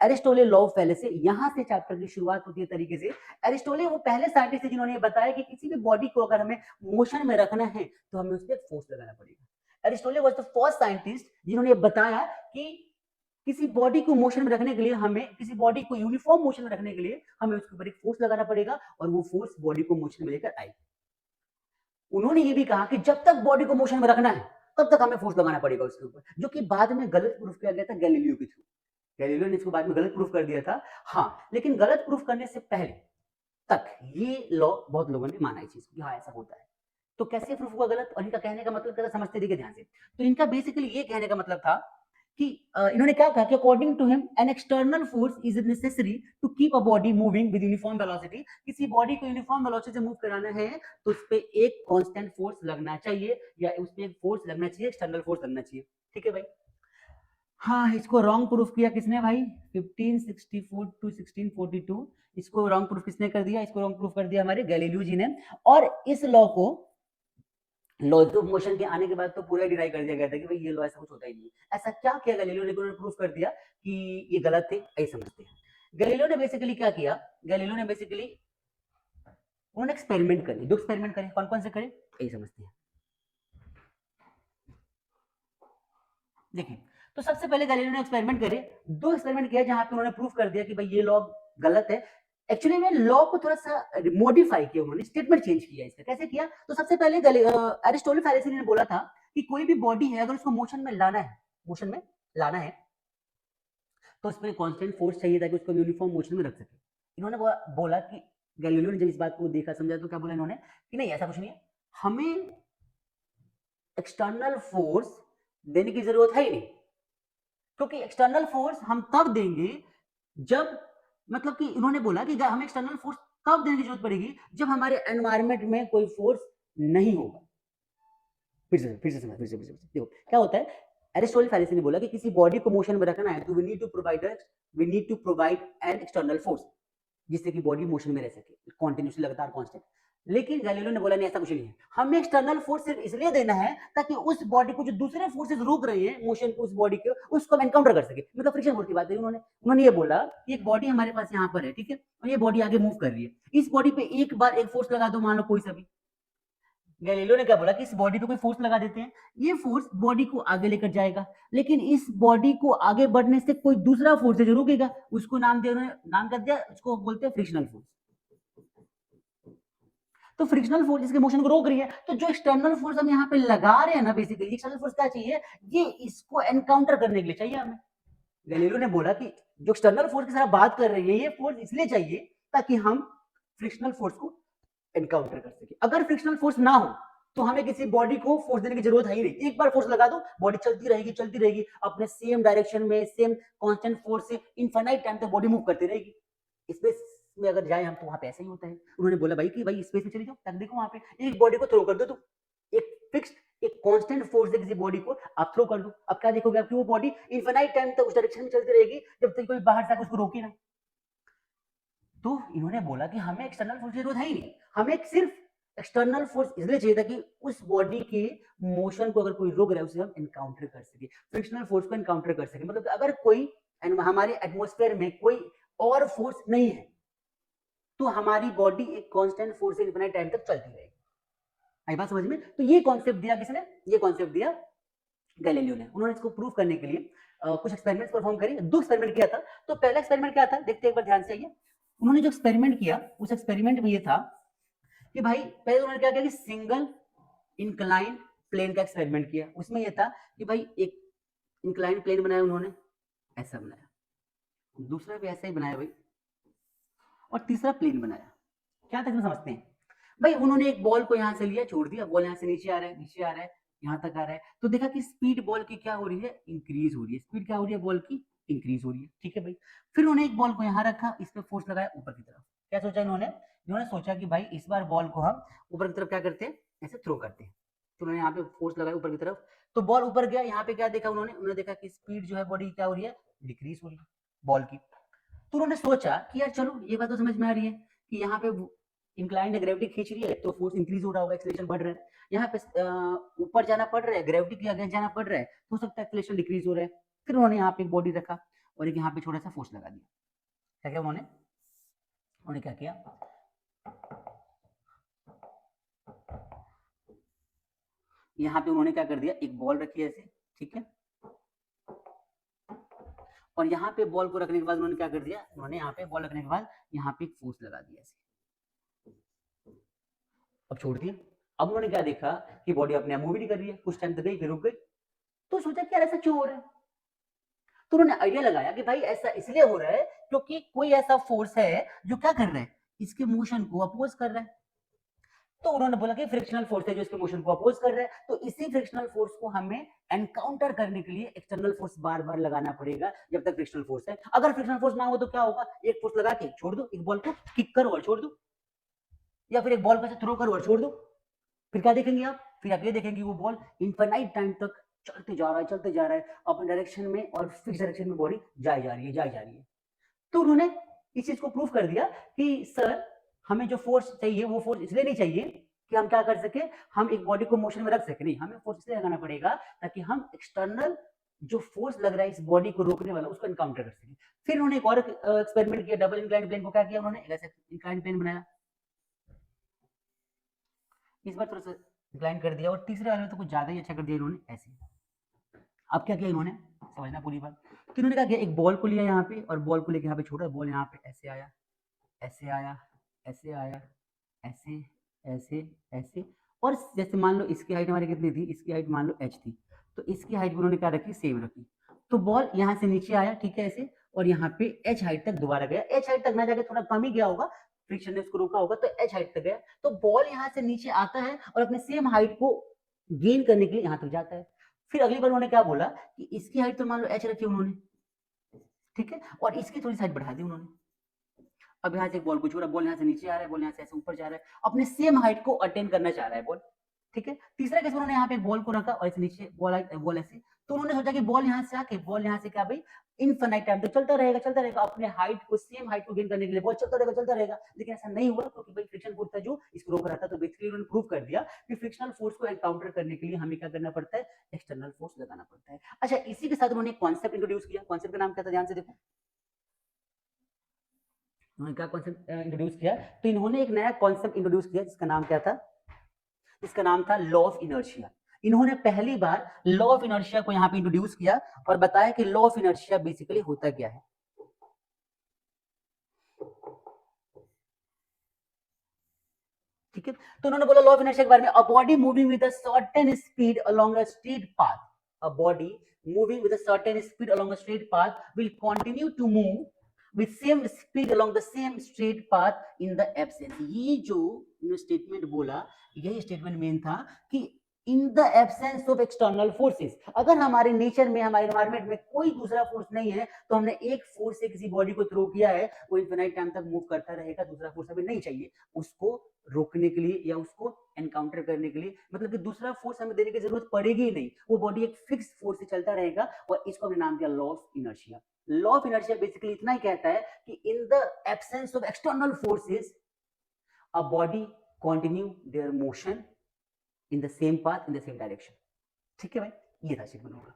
Aristotle law of fallacy, यहाँ से chapter की शुरुआत होती है तरीके से। एरिस्टोटल वो पहले साइंटिस्ट थे जिन्होंने बताया कि किसी भी बॉडी को अगर हमें मोशन में रखना है तो हमें उस पर फोर्स लगाना पड़ेगा। Aristotle was the first scientist जिन्होंने बताया कि किसी बॉडी को मोशन में रखने के लिए हमें, किसी बॉडी को यूनिफॉर्म मोशन में रखने के लिए हमें उसके ऊपर एक फोर्स लगाना पड़ेगा और वो फोर्स बॉडी को मोशन में लेकर आएगी। उन्होंने ये भी कहा कि जब तक बॉडी को मोशन में रखना है तब तक हमें फोर्स लगाना पड़ेगा उसके ऊपर, जो कि बाद में गलत प्रूफ किया गया था गैलीलियो के थ्रू। गैलीलियो ने इसको बाद में गलत प्रूफ कर दिया था। हाँ, लेकिन गलत प्रूफ करने से पहले तक ये लॉ बहुत लोगों ने माना इस चीज को, हाँ ऐसा होता है। तो कैसे प्रूफ हुआ गलत और इनका कहने का मतलब क्या था, समझते देखिए ध्यान से। तो इनका बेसिकली ये कहने का मतलब था कि इन्होंने क्या कहा कि according to him an external force is necessary to keep a body moving with uniform velocity. किसी बॉडी को यूनिफॉर्म वेलोसिटी से मूव कराना है तो उस पे एक कांस्टेंट फोर्स लगना चाहिए, या उस पे एक फोर्स लगना चाहिए, एक्सटर्नल फोर्स लगना चाहिए। ठीक है भाई। हाँ, इसको रॉन्ग प्रूफ किया किसने भाई, 1564 टू 1642। इसको रॉन्ग प्रूफ किसने कर दिया, इसको रॉन्ग प्रूफ कर दिया हमारे गैलीलियो जी ने। और इस लॉ को, लॉज ऑफ मोशन के आने के बाद तो पूरा डिनाई कर दिया गया था कि भाई ये लॉ ऐसा कुछ होता ही नहीं। ऐसा क्या किया गैलीलियो ने, उन्होंने प्रूफ कर दिया कि ये गलत थे, ऐसे समझते हैं। गैलीलियो ने बेसिकली क्या किया, गैलीलियो ने बेसिकली उन्होंने एक्सपेरिमेंट करे। दो एक्सपेरिमेंट करे, कौन कौन से करे यही समझते हैं। देखिए, तो सबसे पहले गैलीलियो ने एक्सपेरिमेंट करे, दो एक्सपेरिमेंट किया जहां पे उन्होंने प्रूफ कर दिया कि भाई ये लॉ गलत है। एक्चुअली में लॉ को थोड़ा सा मॉडिफाई किया उन्होंने, स्टेटमेंट चेंज किया इसका। कैसे किया, तो सबसे पहले एरिस्टोटल फैलेसी ने बोला था कि कोई भी बॉडी है अगर उसको मोशन में लाना है, मोशन में लाना है तो उसमें कांस्टेंट फोर्स चाहिए ताकि उसको यूनिफॉर्म मोशन में रख सके। इन्होंने बोला कि गैलीलियो ने जब इस बात को देखा समझा तो क्या बोला इन्होंने कि नहीं ऐसा कुछ नहीं है, हमें एक्सटर्नल फोर्स देने की जरूरत है ही नहीं, क्योंकि एक्सटर्नल फोर्स हम तब देंगे जब, मतलब कि इन्होंने बोला कि हमें एक्सटर्नल फोर्स तब देने की जरूरत पड़ेगी जब हमारे एनवायरमेंट में कोई फोर्स नहीं होगा। फिर से देखो क्या होता है। एरिस्टोटल फैलेसी ने बोला कि किसी बॉडी को मोशन में रखना है तो we need to provide an external force जिससे कि बॉडी मोशन में रह सके कॉन्टिन्यूसली, लगातार कांस्टेंट। लेकिन गैलीलियो ने बोला नहीं ऐसा कुछ नहीं है, हमें एक्सटर्नल फोर्स सिर्फ इसलिए देना है ताकि उस बॉडी को जो दूसरे फोर्सेस रोक रहे हैं मोशन को, उस बॉडी को, उसको हम एनकाउंटर कर सके। मतलब फ्रिक्शन फोर्स की बात है उन्होंने ये बोला कि एक बॉडी हमारे पास यहाँ पर है, ठीक है, और ये बॉडी आगे मूव कर रही है, इस बॉडी पे एक बार एक फोर्स लगा दो, मान लो कोई सा भी। गैलीलियो ने क्या बोला कि इस बॉडी पे कोई फोर्स लगा देते हैं, ये फोर्स बॉडी को आगे लेकर जाएगा, लेकिन इस बॉडी को आगे बढ़ने से कोई दूसरा फोर्स है जो रुकेगा, उसको नाम कर दिया, उसको बोलते हैं फ्रिक्शनल फोर्स। तो फ्रिक्शनल फोर्स जिसके मोशन को रोक रही है, तो जो एक्सटर्नल फोर्स हम यहाँ पे लगा रहे हैं ना, बेसिकली एक्सटर्नल फोर्स क्या चाहिए, ये इसको एनकाउंटर करने के लिए चाहिए हमें। गैलीलियो ने बोला कि जो एक्सटर्नल फोर्स की तरह बात कर रही है, ये फोर्स इसलिए चाहिए ताकि हम फ्रिक्शनल फोर्स को एनकाउंटर कर सके। अगर फ्रिक्शनल फोर्स ना हो तो हमें किसी बॉडी को फोर्स देने की जरूरत है ही नहीं, एक बार फोर्स लगा दो बॉडी चलती रहेगी अपने सेम डायरेक्शन में, सेम कांस्टेंट फोर्स से इनफाइनाइट टाइम तक बॉडी मूव करती रहेगी। स्पेस में अगर जाए हम तो वहां पे ऐसा ही होता है। उन्होंने बोला भाई कि भाई स्पेस में चली जाओ, तब देखो वहां पे एक बॉडी को थ्रो कर दो, तो एक फिक्स्ड एक कांस्टेंट फोर्स से किसी बॉडी को आप थ्रो कर दो, अब क्या देखोगे आपकी वो बॉडी इनफाइनाइट टाइम तक उस डायरेक्शन में चलती रहेगी जब तक कोई बाहर से उसको रोके ना। तो इन्होंने बोला कि हमें एक्सटर्नल फोर्स की जरूरत है ही नहीं, हमें सिर्फ एक्सटर्नल फोर्स इसलिए चाहिए था कि उस बॉडी के मोशन को अगर कोई रोक रहा है उसे हम एनकाउंटर कर सके, फ्रिक्शनल फोर्स को एनकाउंटर कर सके। मतलब अगर कोई हमारे एटमॉस्फेयर में कोई और फोर्स नहीं है तो हमारी बॉडी एक कांस्टेंट फोर्स से इनफिनिट टाइम तक चलती रहेगी। आई बात समझ में? तो ये कॉन्सेप्ट दिया किसने, ये कॉन्सेप्ट दिया गैलीलियो ने। उन्होंने इसको प्रूव करने के लिए कुछ एक्सपेरिमेंट्स परफॉर्म करे, दो एक्सपेरिमेंट किया था। तो पहला एक्सपेरिमेंट क्या था देखते एक बार ध्यान से। आइए, उन्होंने जो एक्सपेरिमेंट किया उस एक्सपेरिमेंट में ये था कि भाई पहले उन्होंने क्या किया कि सिंगल इंक्लाइन प्लेन का एक्सपेरिमेंट किया। उसमें यह था कि भाई एक इंक्लाइन प्लेन बनाया उन्होंने, ऐसा बनाया, दूसरा भी ऐसा ही बनाया भाई, और तीसरा प्लेन बनाया। क्या तक समझते हैं भाई? उन्होंने एक बॉल को यहां से लिया, छोड़ दिया, बॉल यहां से नीचे आ रहा है, नीचे आ रहा है, यहां तक आ रहा है, तो देखा कि स्पीड बॉल की क्या हो रही है, इंक्रीज हो रही है। स्पीड क्या हो रही है बॉल की, इंक्रीज हो रही है। ठीक है भाई। फिर उन्होंने एक बॉल को यहां रखा, इस पे फोर्स लगाया ऊपर की तरफ। क्या सोचा इन्होंने सोचा कि भाई इस बार बॉल को हम ऊपर की तरफ क्या करते हैं, ऐसे थ्रो करते हैं। तो उन्होंने यहाँ पे फोर्स लगाया ऊपर की तरफ, तो बॉल ऊपर गया। यहाँ पे क्या देखा उन्होंने देखा कि स्पीड जो है बॉडी क्या हो रही है, डिक्रीज हो रही है बॉल की। तो उन्होंने सोचा कि यार चलो ये बात तो समझ में आ रही है कि यहाँ पे इंक्लाइंड ग्रेविटी खींच रही है तो फोर्स इंक्रीज हो रहा होगा, एक्सेलरेशन बढ़ रहा है। यहाँ पे ऊपर जाना पड़ रहा है, ग्रेविटी के अगेंस्ट जाना पड़ रहा है, तो हो सकता है एक्सेलरेशन डिक्रीज हो रहा है। फिर उन्होंने यहाँ पे एक बॉडी रखा और एक यहाँ पे छोटा सा फोर्स लगा दिया। क्या किया उन्होंने क्या किया, यहाँ पे उन्होंने क्या कर दिया, एक बॉल रखी ऐसे, ठीक है, और यहाँ पे बॉल को रखने के बाद उन्होंने क्या कर दिया, उन्होंने यहाँ पे बॉल रखने के बाद यहाँ पे एक फोर्स लगा दिया ऐसे, अब छोड़ दिया। अब उन्होंने क्या देखा कि बॉडी अपने आप मूव नहीं कर रही है, कुछ टाइम तक गई फिर रुक गई, तो सोचा कि यार ऐसा क्यों हो रहा है, तो उन्होंने आइडिया लगाया कि भाई ऐसा इसलिए हो रहा है क्योंकि कोई ऐसा फोर्स है जो क्या कर रहा है, इसके मोशन को अपोज कर रहा है। तो उन्होंने बोला कि फ्रिक्शनल फोर्स है जो इसके मोशन को अपोज कर रहा है, तो इसी फ्रिक्शनल फोर्स को हमें एनकाउंटर करने के लिए एक्सटर्नल फोर्स बार बार लगाना पड़ेगा जब तक फ्रिक्शनल फोर्स है। अगर फ्रिक्शनल फोर्स ना हो तो क्या होगा, एक फोर्स लगा के छोड़ दो, एक बॉल को किक करो और छोड़ दो, या फिर एक बॉल को थ्रो करो और छोड़ दो, फिर क्या देखेंगे आप, फिर आप ये देखेंगे वो बॉल इनफाइनाइट टाइम तक चलते जा रहा है अपने डायरेक्शन में और फिक्स डायरेक्शन में बॉडी जाई जा रही है। तो उन्होंने इस चीज को प्रूव कर दिया कि सर हमें जो फोर्स चाहिए वो फोर्स इसलिए नहीं चाहिए कि हम क्या कर सके, हम एक बॉडी को मोशन में रख सके, नहीं, हमें फोर्स इसलिए लगाना पड़ेगा ताकि हम एक्सटर्नल जो फोर्स लग रहा है इस बॉडी को रोकने वाला उसको एनकाउंटर कर सके। फिर उन्होंने एक और एक्सपेरिमेंट किया, डबल इंक्लाइंड प्लेन को क्या किया उन्होंने, ऐसे इंक्लाइंड प्लेन बनाया, इस बार थोड़ा सा इंक्लाइन कर दिया, और तीसरे वाले में तो कुछ ज्यादा ही अच्छा कर दिया इन्होंने, ऐसे। अब क्या किया इन्होंने, समझना पूरी बात, तो इन्होंने क्या किया, एक बॉल को लिया यहाँ पे और बॉल को लेके यहाँ पे छोड़ा, बॉल यहाँ पे ऐसे आया, ऐसे आया, ऐसे आया, ऐसे ऐसे ऐसे, और जैसे मान लो इसकी हाइट हमारी कितनी थी, इसकी हाइट मान लो h थी, तो इसकी हाइट उन्होंने क्या रखी, सेम रखी, तो बॉल यहाँ से नीचे आया, ठीक है, ऐसे, और यहाँ पे h हाइट तक दोबारा गया, h हाइट तक ना जाके थोड़ा कम ही गया होगा, फ्रिक्शन ने उसको रोका होगा, तो h हाइट तक गया, तो बॉल यहाँ से नीचे आता है और अपने सेम हाइट को गेन करने के लिए यहाँ तक जाता है। फिर अगली बार उन्होंने क्या बोला कि इसकी हाइट तो मान लो h रखी उन्होंने, ठीक है, और इसकी थोड़ी सी हाइट बढ़ा दी उन्होंने। अब यहाँ से एक बॉल को छोड़ा, बॉल यहाँ से नीचे आ रहा है, बॉल यहाँ से ऐसे ऊपर जा रहा है, अपने सेम हाइट को अटेन करना चाह रहा है बॉल, ठीक है। तीसरा केस उन्होंने यहाँ पे बॉल को रखा और इस नीचे बॉल ऐसे, तो उन्होंने सोचा कि बॉल यहाँ से आके, बॉल यहाँ से क्या भाई इनफाइनाइट टाइम तक चलता रहेगा अपने हाइट को, सेम हाइट को गेन करने के लिए बॉल चलता रहेगा, लेकिन ऐसा नहीं हुआ क्योंकि भाई फ्रिक्शन फोर्स था जो इसको रोक रहा था। तो बेसिकली उन्होंने प्रूव कर दिया कि फ्रिक्शनल फोर्स को एनकाउंटर करने के लिए हमें क्या करना पड़ता है, एक्सटर्नल फोर्स लगाना पड़ता है। अच्छा, इसी के साथ उन्होंने कॉन्सेप्ट इंट्रोड्यूस किया, कॉन्सेप्ट का नाम क्या था, ध्यान से देखो, उन्होंने क्या कॉन्सेप्ट इंट्रोड्यूस किया, तो इन्होंने एक नया कॉन्सेप्ट इंट्रोड्यूस किया जिसका नाम क्या था, इसका नाम था लॉ ऑफ इनर्शिया। इन्होंने पहली बार लॉ ऑफ इनर्शिया को यहाँ पे इंट्रोड्यूस किया और बताया कि लॉ ऑफ इनर्शिया बेसिकली होता क्या है। ठीक है, तो उन्होंने बोला लॉ ऑफ इनर्शिया के बारे में, a body moving with a certain speed along a straight path, a body moving with a certain speed along a straight path will continue to move with same speed along the same straight path in the absence। ये जो statement बोला, यही statement main था कि in the absence of external forces, अगर हमारे nature में, हमारे एनवायरमेंट में कोई दूसरा फोर्स नहीं है, तो हमने एक फोर्स से किसी बॉडी को थ्रो किया है, वो इनफिनाइट टाइम तक मूव करता रहेगा, दूसरा फोर्स हमें नहीं चाहिए उसको रोकने के लिए या उसको एनकाउंटर करने के लिए, मतलब कि दूसरा फोर्स हमें देने की जरूरत पड़ेगी ही नहीं, वो बॉडी एक फिक्स फोर्स से चलता रहेगा, और इसको हमने नाम दिया law of inertia. Law of inertia basically इतना ही कहता है कि in the absence of external forces a body continue their motion in the same path in the same direction। ठीक है भाई, ये था स्टेटमेंट होगा।